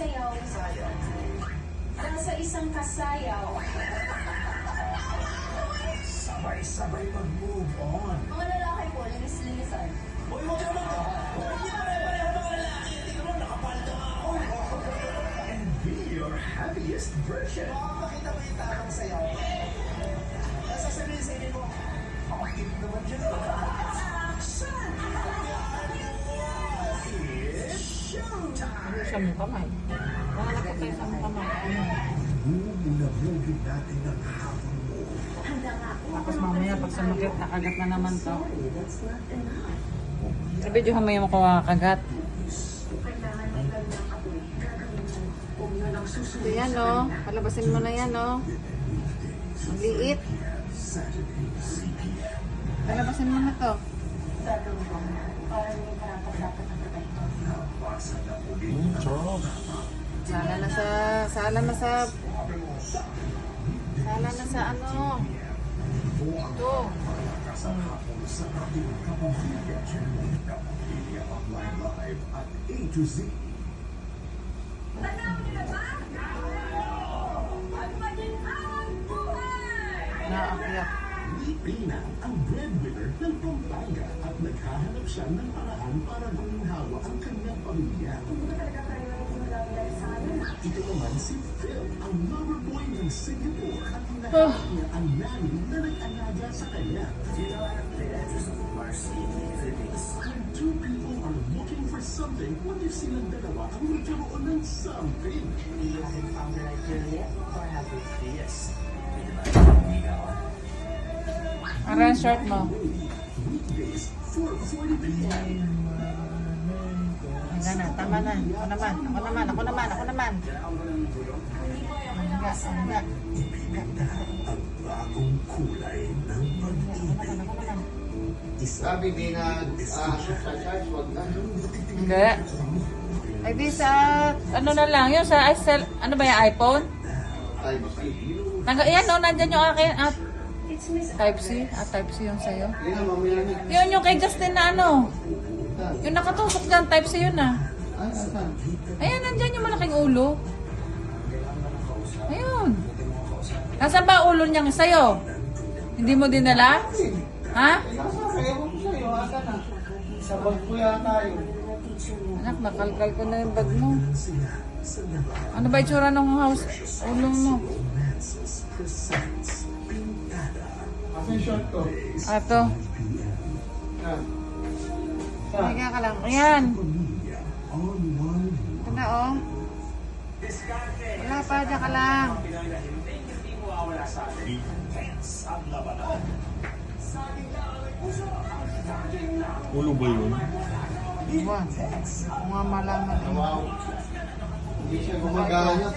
sayaw. Nasa isang kasayaw. Sabay-sabay mag-move on. Mga lalaki po, linis-linisan. Uy, huwag naman ka! Hindi pare-pareho mga lalaki. Tingnan mo, nakapaldo nga ako. And be your happiest version. Makakita mo yung tamang sayaw. Nasa sabihin mo, pakit naman dyan. Action! It's showtime! Sa mong kamay. Mga nakatay sa mong kamay. Bubulabugin natin ang hapon mo. Handa nga po. Tapos mamaya pag sumakit, nakagat na naman to. Sa video mo yung makakagat. Kailangan may ganyang apoy. Gagawin mo. Kung yun ang So susunod yan o. Palabasin mo na yan o. Ang liit. Palabasin mo na to. gagawin mo. Para hindi karapat-dapat ang patay ko. Sala na sa ano. Ito. Sa ating kapamilya. Kapamilya Online Live at A to Z. Naakyat. Pina ang breadwinner ng Pampanga at naghahanap siya ng paraan para guminhawa ang kanyang pamilya. Hindi ba talaga priority mo lang yan sa akin? Ito naman si Phil, ang lover boy ng Singapore at hinahanap niya ang nanny na nag-alaga sa kanya. When two people are looking for something, what if silang dalawa ang magkaroon ng something? You haven't found the right girl yet? Or have you? Yes. Aran short mo. Weekdays, 4:40 p.m. Hanggang na. Tama na. Ako naman. Hanggang. Ipinagda ang bagong kulay ng pag-ibig. Sabi din na sa charge, wag na. Hindi. Ay di sa, ano na lang yun, sa ano ba yung iPhone? Yan o, nandyan yung akin. It's Miss Type-C? Type-C yung sa'yo. Yun ang mamaya ni. Yun yung kay Justin na ano. Yung nakatusok dyan, Type-C yun ah. Ay, asan? Ayan, nandyan yung malaking ulo. Ayun. Nasaan ba ulo niyang sa'yo? Hindi mo dinala? Ha? Ewan ko sa'yo, asan na? Sa bag ko yata yun. Anak, nakalkal ko na yung bag mo. Ano ba itsura ng house? Ulo mo. Asan yung short ko? Ato. Yan. Higa ka lang. Ayan. Ito na oh. Wala pa, dyan ka lang. Ulo ba yun? Diba? Kung nga malaman. Wow. Hindi siya gumagana.